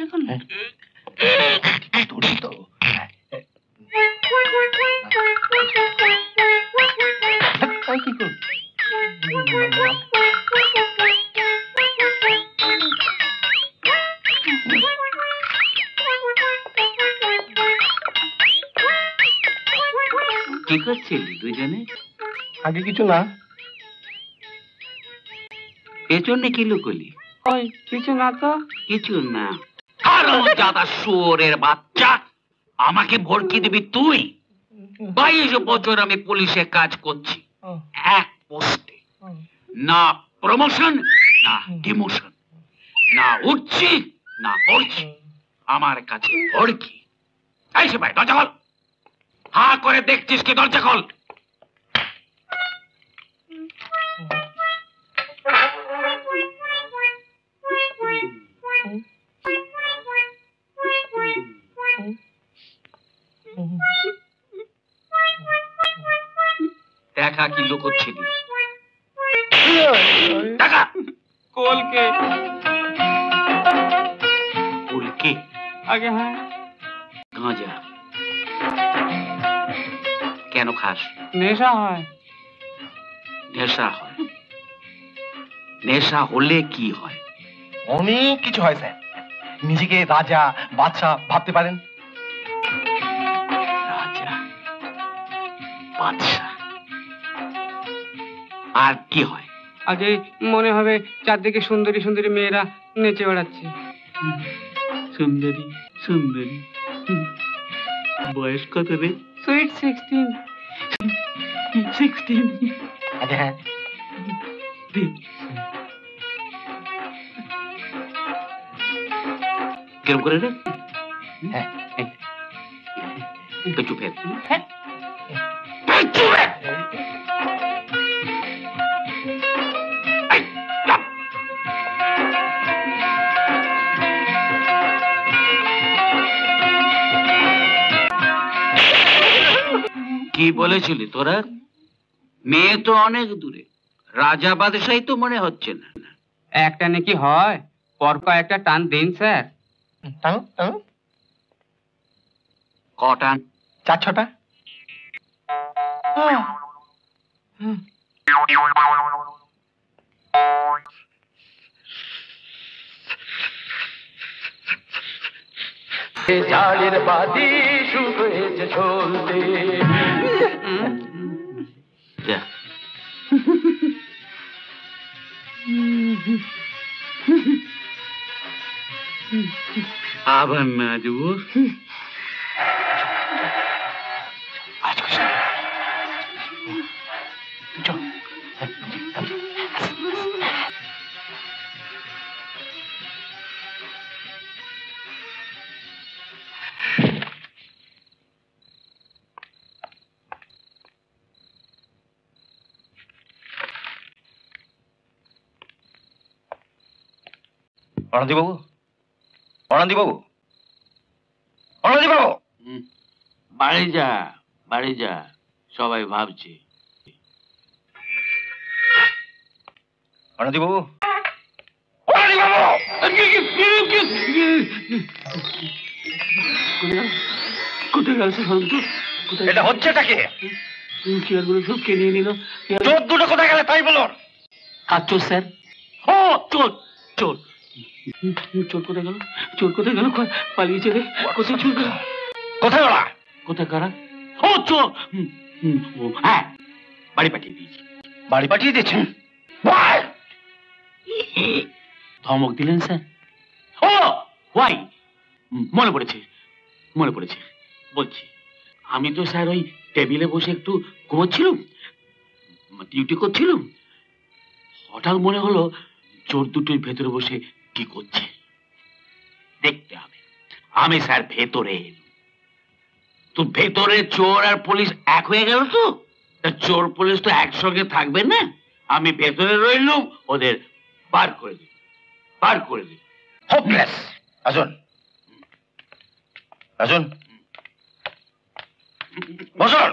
এখন তোরই তো কি কর কি করছিলি দুজনে? আগে কিছু না, পেছনে কি লুকলি? ওই কিছু না তো। কিছু না। হারামজাদা শুয়োরের বাচ্চা, আমাকে ভড়কি দিবি তুই? 22 বছর আমি পুলিশে কাজ করছি, এক পোস্টে, না প্রমোশন না ডিমোশন, না উঠছি না পড়ছি, আমার কাছে ভড়কি। এই সে ভাই, দরজা খোল। হা করে দেখছিস কি? দরজা খোল। দেখা কি লুকোচ্ছিলি? দেখা। কোলকে ফুলকে? আগে হ্যাঁ। গাঁজা কেন খাস? নেশা হয়। নেশা হয়? নেশা হলে কি হয়? অনেক কিছু হয় স্যার। নিজেকে রাজা বাদশা ভাবতে পারেন। রাজা বাদশা, আর কি হয়? আগে মনে হবে চারদিকে সুন্দরী সুন্দরী মেয়েরা নেচে বেড়াচ্ছে। সুন্দরী সুন্দরী, বয়স কত রে? সুইট 16। 16? আচ্ছা হ্যাঁ, কিরম করে রে? হ্যাঁ তো চুপের। হ্যাঁ। কি বলেছিলি তোরা? মেয়ে তো অনেক দূরে, রাজা বাদশাই তো মনে হচ্ছে না। একটা নাকি হয়, পর কয়েকটা টান দিন স্যার। টানো টানো, কটান? 4-6টা। জালের বাদি শুয়েছে চলতে। যা। আবার নাচবো? অনন্তি বাবু, অনন্তি বাবু, অনন্তি বাবু, বাড়ি যা, বাড়ি যা, সবাই ভাবছে। অনন্তি বাবু, অনন্তি বাবু। কোথায় গেল সে? এটা হচ্ছেটাকে? চেয়ারগুলো সব কে নিয়ে নিল? চোর দুটো কোথায় গেলে তাই বলুন। আর চোর স্যার? ও চোর, চোর, চোর কোথায় গেল? চোর কোথায় গেল? পালিয়েছে রে। কোথায় চোর গেল? কোথায় ওরা? কোথায় কারা? ও চোর, হ্যাঁ, বাড়ি পাঠিয়ে দিয়েছি। বাড়ি পাঠিয়ে দিয়েছেন? ধমক দিলেন স্যার? ও ওয়াই, মনে পড়েছে, মনে পড়েছে, বলছি। আমি তো স্যার ওই টেবিলে বসে একটু ঘুমোচ্ছিলাম, ডিউটি করছিলাম, হঠাৎ মনে হলো চোর দুটোই ভেতরে বসে কি করছে দেখতে হবে। আমি স্যার ভেতরে এলাম, তো ভেতরে চোর আর পুলিশ এক হয়ে গেল। তো চোর পুলিশ তো একসঙ্গে থাকবে না, আমি ভেতরে রইলাম, ওদের বার করে দিল, বার করে দিল। হোপলেস। আসুন, আসুন, বসুন।